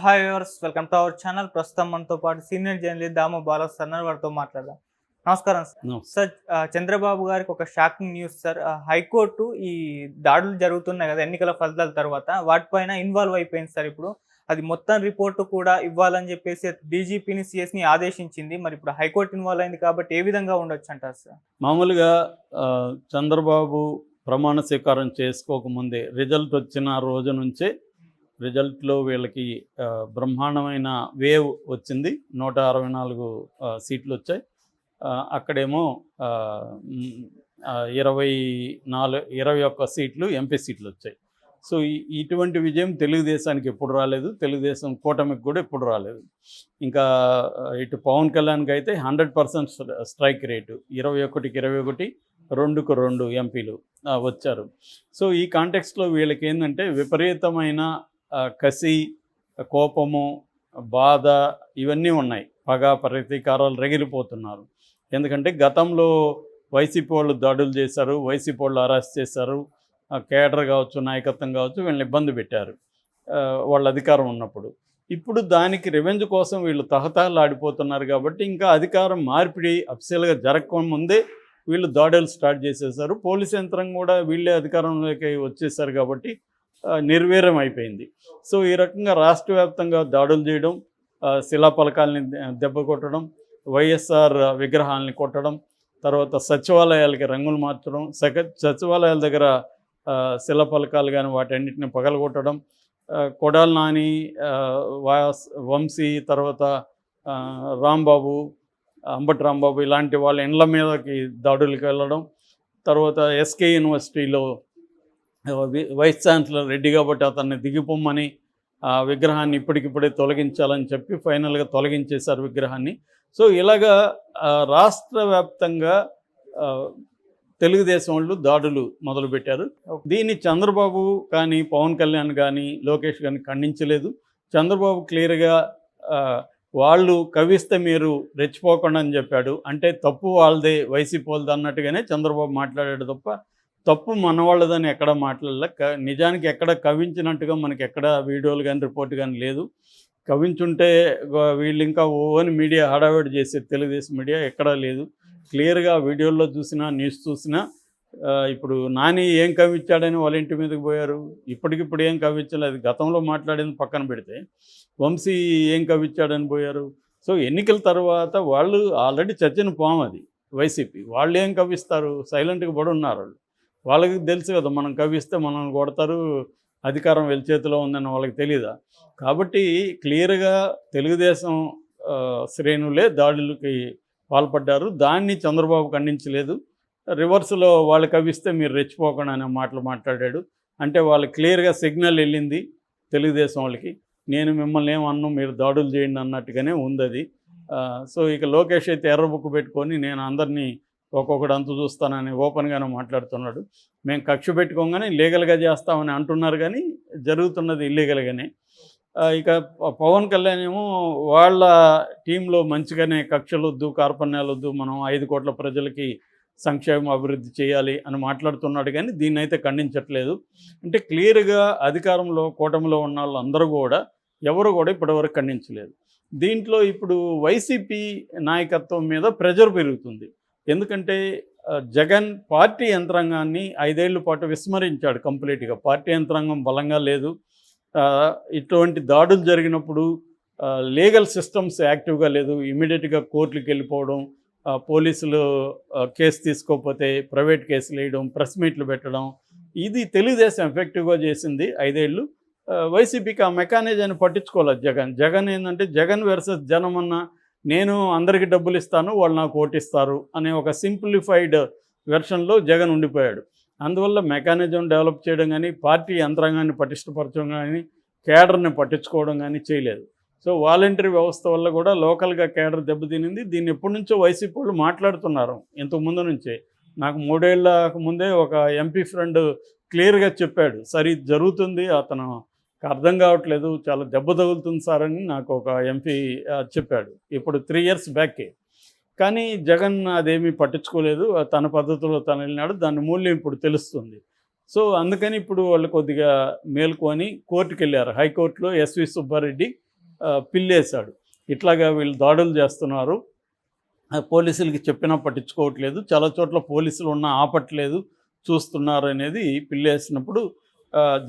Hi viewers, welcome to our channel. ప్రస్తుతం మనతో పాటు సీనియర్ జర్నలిస్ట్ దాము బాలా సార్ వారితో మాట్లాడదాం. నమస్కారం సార్. సార్, చంద్రబాబు గారికి ఒక షాకింగ్ న్యూస్ సార్. హైకోర్టు ఈ దాడులు జరుగుతున్నాయి కదా ఎన్నికల ఫలితాల తర్వాత, వాటిపైన ఇన్వాల్వ్ అయిపోయింది సార్. ఇప్పుడు అది మొత్తం రిపోర్టు కూడా ఇవ్వాలని చెప్పేసి డీజీపీని, సిఎస్ని ఆదేశించింది. మరి ఇప్పుడు హైకోర్టు ఇన్వాల్వ్ అయింది కాబట్టి ఏ విధంగా ఉండొచ్చు అంటారు సార్? మామూలుగా చంద్రబాబు ప్రమాణ స్వీకారం చేసుకోకముందే రిజల్ట్ వచ్చిన రోజు నుంచే రిజల్ట్లో వీళ్ళకి బ్రహ్మాండమైన వేవ్ వచ్చింది. 164 సీట్లు వచ్చాయి. అక్కడేమో 21 సీట్లు ఎంపీ సీట్లు వచ్చాయి. సో ఇటువంటి విజయం తెలుగుదేశానికి ఎప్పుడు రాలేదు, తెలుగుదేశం కూటమికి కూడా ఎప్పుడు రాలేదు. ఇంకా ఇటు పవన్ కళ్యాణ్కి అయితే 100% స్ట్రైక్ రేటు, 21కి 21, 2కు 2 ఎంపీలు వచ్చారు. సో ఈ కాంటెక్స్ట్లో వీళ్ళకి ఏంటంటే విపరీతమైన కసి, కోపము, బాధ ఇవన్నీ ఉన్నాయి. పగ, ప్రతీకారాలు రగిలిపోతున్నారు. ఎందుకంటే గతంలో వైసీపీ వాళ్ళు దాడులు చేశారు, వైసీపీ వాళ్ళు అరెస్ట్ చేశారు, కేడర్ కావచ్చు, నాయకత్వం కావచ్చు, వీళ్ళని ఇబ్బంది పెట్టారు వాళ్ళ అధికారం ఉన్నప్పుడు. ఇప్పుడు దానికి రివెంజ్ కోసం వీళ్ళు తహతహలాడిపోతున్నారు. కాబట్టి ఇంకా అధికారం మార్పిడి అఫీషియల్గా జరగకముందే వీళ్ళు దాడులు స్టార్ట్ చేసేసారు. పోలీస్ యంత్రం కూడా వీళ్ళే అధికారంలోకి వచ్చేసారు కాబట్టి నిర్వీర్యం అయిపోయింది. సో ఈ రకంగా రాష్ట్ర వ్యాప్తంగా దాడులు చేయడం, శిలాఫలకాలని దెబ్బ కొట్టడం, వైఎస్ఆర్ విగ్రహాలని కొట్టడం, తర్వాత సచివాలయాలకి రంగులు మార్చడం, సచివాలయాల దగ్గర శిలాఫలకాలు కానీ వాటన్నిటిని పగలగొట్టడం, కొడాలి నాని, వంశీ, తర్వాత రాంబాబు, అంబటి రాంబాబు ఇలాంటి వాళ్ళ ఇండ్ల మీదకి దాడులకు వెళ్ళడం, తర్వాత ఎస్కే యూనివర్సిటీలో వైస్ ఛాన్సలర్ రెడ్డి కాబట్టి అతన్ని దిగిపోమ్మని ఆ విగ్రహాన్ని ఇప్పటికిప్పుడే తొలగించాలని చెప్పి ఫైనల్గా తొలగించేశారు విగ్రహాన్ని. సో ఇలాగా రాష్ట్ర వ్యాప్తంగా తెలుగుదేశం వాళ్ళు దాడులు మొదలుపెట్టారు. దీన్ని చంద్రబాబు కానీ, పవన్ కళ్యాణ్ కానీ, లోకేష్ కానీ ఖండించలేదు. చంద్రబాబు క్లియర్గా వాళ్ళు కవిస్తే మీరు రెచ్చిపోకుండా అని చెప్పాడు. అంటే తప్పు వాళ్ళదే, వైసీపీ వాళ్ళది అన్నట్టుగానే చంద్రబాబు మాట్లాడాడు తప్ప తప్పు మనవాళ్ళదని ఎక్కడ మాట్లాడలే. నిజానికి ఎక్కడ కవించినట్టుగా మనకి ఎక్కడ వీడియోలు కానీ రిపోర్ట్ కానీ లేదు. కవించుంటే వీళ్ళు ఇంకా ఓన్ మీడియా హడావిడి చేసేది, తెలుగుదేశం మీడియా ఎక్కడా లేదు. క్లియర్గా వీడియోల్లో చూసినా, న్యూస్ చూసినా ఇప్పుడు నాని ఏం కవించాడని వాళ్ళ ఇంటి మీదకి పోయారు. ఇప్పటికిప్పుడు ఏం కవించలేదు. గతంలో మాట్లాడింది పక్కన పెడితే వంశీ ఏం కవించాడని పోయారు. సో ఎన్నికల తర్వాత వాళ్ళు ఆల్రెడీ చచ్చిన పాము అది వైసీపీ. వాళ్ళు ఏం కవిస్తారు? సైలెంట్గా పడి ఉన్నారు వాళ్ళు. వాళ్ళకి తెలుసు కదా మనం కవిస్తే మనల్ని కొడతారు, అధికారం వీళ్ళ చేతిలో ఉందని వాళ్ళకి తెలీదా? కాబట్టి క్లియర్గా తెలుగుదేశం శ్రేణులే దాడులకి పాల్పడ్డారు. దాన్ని చంద్రబాబు ఖండించలేదు. రివర్స్లో వాళ్ళు కవిస్తే మీరు రెచ్చిపోకుండా అనే మాటలు మాట్లాడాడు. అంటే వాళ్ళకి క్లియర్గా సిగ్నల్ వెళ్ళింది తెలుగుదేశం వాళ్ళకి, నేను మిమ్మల్ని ఏమన్నా మీరు దాడులు చేయండి అన్నట్టుగానే ఉంది అది. సో ఇక లోకేష్ అయితే ఎర్ర బుక్ పెట్టుకొని నేను అందరినీ ఒక్కొక్కడు అంతు చూస్తానని ఓపెన్గానే మాట్లాడుతున్నాడు. మేము కక్ష పెట్టుకోగానే లీగల్గా చేస్తామని అంటున్నారు, కానీ జరుగుతున్నది ఇల్లీగల్గానే. ఇక పవన్ కళ్యాణ్ ఏమో వాళ్ళ టీంలో మంచిగానే కక్షలు వద్దు, కార్పణ్యాలు వద్దు, మనం 5 కోట్ల ప్రజలకి సంక్షేమం అభివృద్ధి చేయాలి అని మాట్లాడుతున్నాడు, కానీ దీన్ని అయితే ఖండించట్లేదు. అంటే క్లియర్గా అధికారంలో కూటమిలో ఉన్న వాళ్ళందరూ కూడా ఎవరు కూడా ఇప్పటివరకు ఖండించలేదు. దీంట్లో ఇప్పుడు వైసీపీ నాయకత్వం మీద ప్రెజర్ పెరుగుతుంది. ఎందుకంటే జగన్ పార్టీ యంత్రాంగాన్ని 5 ఏళ్ల పాటు విస్మరించాడు కంప్లీట్గా. పార్టీ యంత్రాంగం బలంగా లేదు. ఇటువంటి దాడులు జరిగినప్పుడు లీగల్ సిస్టమ్స్ యాక్టివ్గా లేదు. ఇమీడియట్గా కోర్టులకు వెళ్ళిపోవడం, పోలీసులు కేసు తీసుకోకపోతే ప్రైవేట్ కేసులు వేయడం, ప్రెస్ మీట్లు పెట్టడం, ఇది తెలుగుదేశం ఎఫెక్టివ్గా చేసింది 5 ఏళ్ళు. వైసీపీకి ఆ మెకానిజాన్ని పట్టించుకోలేదు జగన్ ఏంటంటే జగన్ వర్సెస్ జనం అన్న, నేను అందరికీ డబ్బులు ఇస్తాను, వాళ్ళు నాకు ఓటిస్తారు అనే ఒక సింప్లిఫైడ్ వెర్షన్లో జగన్ ఉండిపోయాడు. అందువల్ల మెకానిజం డెవలప్ చేయడం కానీ, పార్టీ యంత్రాంగాన్ని పటిష్టపరచడం కానీ, కేడర్ని పట్టించుకోవడం కానీ చేయలేదు. సో వాలంటరీ వ్యవస్థ వల్ల కూడా లోకల్గా కేడర్ దెబ్బతినింది. దీన్ని ఎప్పటి నుంచో వైసీపీ వాళ్ళు మాట్లాడుతున్నారు, ఇంతకుముందు నుంచే. నాకు 3 ఏళ్ల ముందే ఒక ఎంపీ ఫ్రెండ్ క్లియర్గా చెప్పాడు, సార్ ఇది జరుగుతుంది, అతను అర్థం కావట్లేదు, చాలా దెబ్బ తగులుతుంది సార్ అని నాకు ఒక ఎంపీ చెప్పాడు. ఇప్పుడు 3 years బ్యాకే. కానీ జగన్ అదేమీ పట్టించుకోలేదు. తన పద్ధతిలో తను వెళ్ళినాడు. దాని మూల్యం ఇప్పుడు తెలుస్తుంది. సో అందుకని ఇప్పుడు వాళ్ళు కొద్దిగా మేల్కొని కోర్టుకు వెళ్ళారు. హైకోర్టులో ఎస్వి సుబ్బారెడ్డి పిల్లేశాడు. ఇట్లాగా వీళ్ళు దాడులు చేస్తున్నారు, పోలీసులకి చెప్పినా పట్టించుకోవట్లేదు, చాలా చోట్ల పోలీసులు ఉన్నా ఆపట్లేదు, చూస్తున్నారు అనేది పిల్లేసినప్పుడు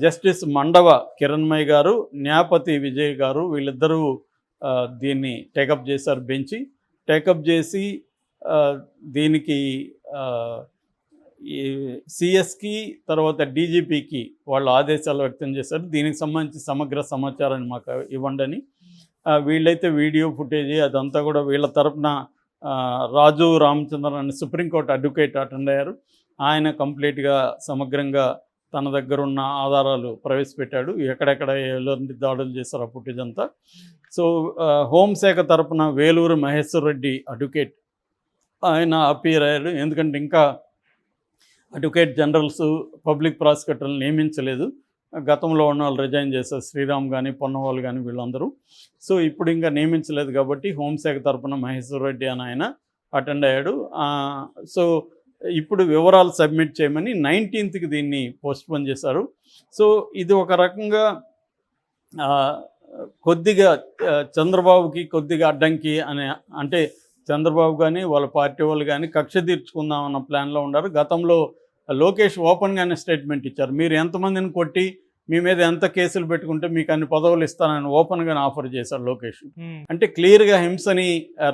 జస్టిస్ మండవ కిరణ్మయ్ గారు, న్యాయపతి విజయ్ గారు వీళ్ళిద్దరూ దీన్ని టేకప్ చేశారు. బెంచి టేకప్ చేసి దీనికి ఈ సిఎస్కి తర్వాత డీజీపీకి వాళ్ళు ఆదేశాలు వ్యక్తం చేశారు. దీనికి సంబంధించి సమగ్ర సమాచారాన్ని మాకు ఇవ్వండి అని. వీళ్ళైతే వీడియో ఫుటేజీ అదంతా కూడా వీళ్ళ తరపున రాజు రామచంద్రన్ అని సుప్రీంకోర్టు అడ్వకేట్ అటెండ్ అయ్యారు. ఆయన కంప్లీట్గా సమగ్రంగా తన దగ్గర ఉన్న ఆధారాలు ప్రవేశపెట్టాడు, ఎక్కడెక్కడ ఎలాంటి దాడులు చేశారు ఆ ఫుటేజ్ అంతా. సో హోంశాఖ తరపున వేలూరు మహేశ్వర్ రెడ్డి అడ్వకేట్ ఆయన అపీర్ అయ్యారు. ఎందుకంటే ఇంకా అడ్వకేట్ జనరల్స్ పబ్లిక్ ప్రాసిక్యూటర్లు నియమించలేదు, గతంలో ఉన్న వాళ్ళు రిజైన్ చేశారు, శ్రీరామ్ కానీ పొన్నవాళ్ళు కానీ వీళ్ళందరూ. సో ఇప్పుడు ఇంకా నియమించలేదు కాబట్టి హోంశాఖ తరపున మహేశ్వర్ రెడ్డి అని ఆయన అటెండ్ అయ్యాడు. సో ఇప్పుడు వివరాలు సబ్మిట్ చేయమని 19th దీన్ని పోస్ట్పోన్ చేశారు. సో ఇది ఒక రకంగా కొద్దిగా చంద్రబాబుకి కొద్దిగా అడ్డంకి అనే, అంటే చంద్రబాబు కానీ వాళ్ళ పార్టీ వాళ్ళు కానీ కక్ష తీర్చుకుందామన్న ప్లాన్లో ఉన్నారు. గతంలో లోకేష్ ఓపెన్గానే స్టేట్మెంట్ ఇచ్చారు, మీరు ఎంతమందిని కొట్టి మీ మీద ఎంత కేసులు పెట్టుకుంటే మీకు అన్ని పదవులు ఇస్తానని ఓపెన్గానే ఆఫర్ చేశారు లోకేష్. అంటే క్లియర్గా హింసని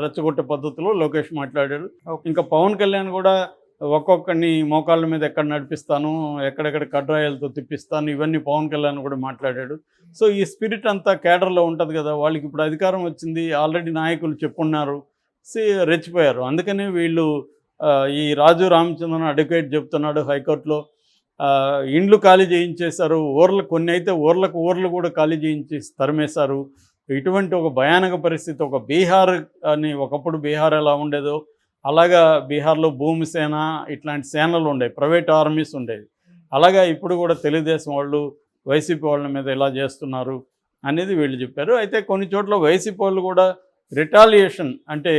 రెచ్చగొట్టే పద్ధతిలో లోకేష్ మాట్లాడాడు. ఇంకా పవన్ కళ్యాణ్ కూడా ఒక్కొక్కరిని మోకాళ్ళ మీద ఎక్కడ నడిపిస్తాను, ఎక్కడెక్కడ కడ్రాయలతో తిప్పిస్తాను, ఇవన్నీ పవన్ కళ్యాణ్ కూడా మాట్లాడాడు. సో ఈ స్పిరిట్ అంతా కేడర్లో ఉంటుంది కదా, వాళ్ళకి ఇప్పుడు అధికారం వచ్చింది, ఆల్రెడీ నాయకులు చెప్పున్నారు, రెచ్చిపోయారు. అందుకనే వీళ్ళు ఈ రాజు రామచంద్రన్ అడ్వకేట్ చెప్తున్నాడు హైకోర్టులో ఇండ్లు ఖాళీ చేయించేశారు, కొన్ని అయితే ఊర్లు కూడా ఖాళీ చేయించి తరిమేశారు. ఇటువంటి ఒక భయానక పరిస్థితి, ఒక బీహార్ అని, ఒకప్పుడు బీహార్ ఎలా ఉండేదో అలాగా బీహార్లో భూమి సేన ఇట్లాంటి సేనలు ఉండేవి, ప్రైవేట్ ఆర్మీస్ ఉండేవి. అలాగా ఇప్పుడు కూడా తెలుగుదేశం వాళ్ళు వైసీపీ వాళ్ళ మీద ఇలా చేస్తున్నారు అనేది వీళ్ళు చెప్పారు. అయితే కొన్ని చోట్ల వైసీపీ వాళ్ళు కూడా రిటాలియేషన్, అంటే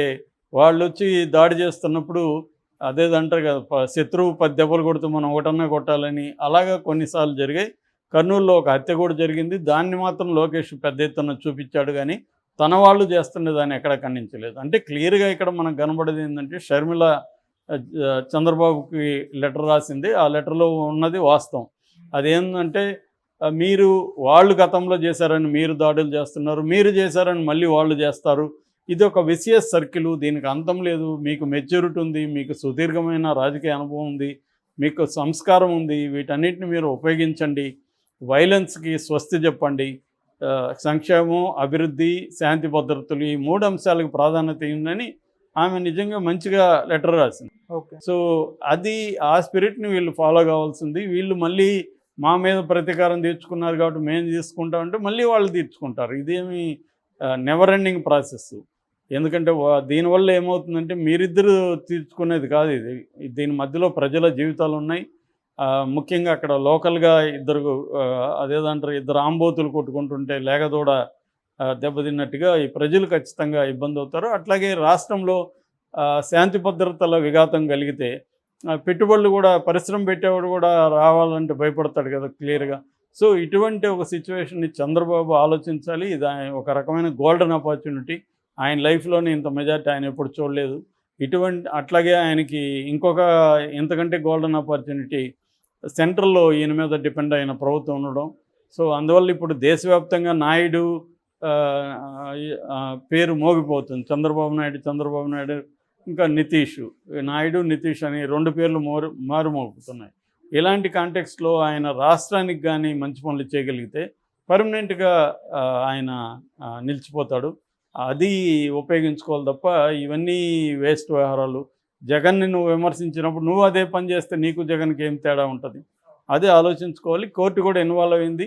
వాళ్ళు వచ్చి దాడి చేస్తున్నప్పుడు అదేదంటారు కదా, శత్రువు 10 దెబ్బలు కొడుతూ మనం ఒకటన్నా కొట్టాలని, అలాగా కొన్నిసార్లు జరిగాయి. కర్నూలులో ఒక హత్య కూడా జరిగింది, దాన్ని మాత్రం లోకేష్ పెద్ద ఎత్తున చూపించాడు, కానీ తన వాళ్ళు చేస్తుండే దాన్ని ఎక్కడ ఖండించలేదు. అంటే క్లియర్గా ఇక్కడ మనకు కనబడేది ఏంటంటే షర్మిల చంద్రబాబుకి లెటర్ రాసింది, ఆ లెటర్లో ఉన్నది వాస్తవం. అదేంటంటే వాళ్ళు గతంలో చేశారని మీరు దాడులు చేస్తున్నారు, మీరు చేశారని మళ్ళీ వాళ్ళు చేస్తారు, ఇది ఒక విసియస్ సర్కిల్, దీనికి అంతం లేదు. మీకు మెచ్యూరిటీ ఉంది, మీకు సుదీర్ఘమైన రాజకీయ అనుభవం ఉంది, మీకు సంస్కారం ఉంది, వీటన్నిటిని మీరు ఉపయోగించండి, వైలెన్స్కి స్వస్తి చెప్పండి, సంక్షేమం, అభివృద్ధి, శాంతి భద్రతలు ఈ 3 అంశాలకు ప్రాధాన్యత ఇవ్వండి ఆమె నిజంగా మంచిగా లెటర్ రాసింది. సో అది ఆ స్పిరిట్ని వీళ్ళు ఫాలో కావాల్సింది. వీళ్ళు మళ్ళీ మా మీద ప్రతీకారం తీర్చుకున్నారు కాబట్టి మేము తీసుకుంటామంటే మళ్ళీ వాళ్ళు తీర్చుకుంటారు. ఇదేమి నెవర్ ఎండింగ్ ప్రాసెస్. ఎందుకంటే దీనివల్ల ఏమవుతుందంటే మీరిద్దరు తీర్చుకునేది కాదు, దీని మధ్యలో ప్రజల జీవితాలు ఉన్నాయి. ముఖ్యంగా అక్కడ లోకల్గా అదేదంటారు ఇద్దరు ఆంబోతులు కొట్టుకుంటుంటే లేగదూడ దెబ్బతిన్నట్టుగా ఈ ప్రజలు ఖచ్చితంగా ఇబ్బంది అవుతారు. అట్లాగే రాష్ట్రంలో శాంతి భద్రతల విఘాతం కలిగితే పెట్టుబడులు కూడా, పరిశ్రమ పెట్టేవాడు కూడా రావాలంటే భయపడతాడు కదా క్లియర్గా. సో ఇటువంటి ఒక సిచ్యువేషన్ని చంద్రబాబు ఆలోచించాలి. ఇది ఒక రకమైన గోల్డెన్ ఆపర్చునిటీ. ఆయన లైఫ్లోనే ఇంత మెజార్టీ ఆయన ఎప్పుడు చూడలేదు. అట్లాగే ఆయనకి ఇంతకంటే గోల్డెన్ ఆపర్చునిటీ సెంట్రల్లో ఈయన మీద డిపెండ్ అయిన ప్రభుత్వం ఉండడం. సో అందువల్ల ఇప్పుడు దేశవ్యాప్తంగా నాయుడు పేరు మోగిపోతుంది. చంద్రబాబు నాయుడు ఇంకా నితీష్ అని 2 పేర్లు మారుమోగుతున్నాయి. ఇలాంటి కాంటెక్స్ట్లో ఆయన రాష్ట్రానికి కానీ మంచి పనులు చేయగలిగితే పర్మనెంట్గా ఆయన నిలిచిపోతాడు. అది ఉపయోగించుకోవాలి తప్ప ఇవన్నీ వేస్ట్ వ్యవహారాలు. జగన్ని నువ్వు విమర్శించినప్పుడు నువ్వు అదే పని చేస్తే నీకు జగన్కి ఏం తేడా ఉంటుంది, అదే ఆలోచించుకోవాలి. కోర్టు కూడా ఇన్వాల్వ్ అయింది.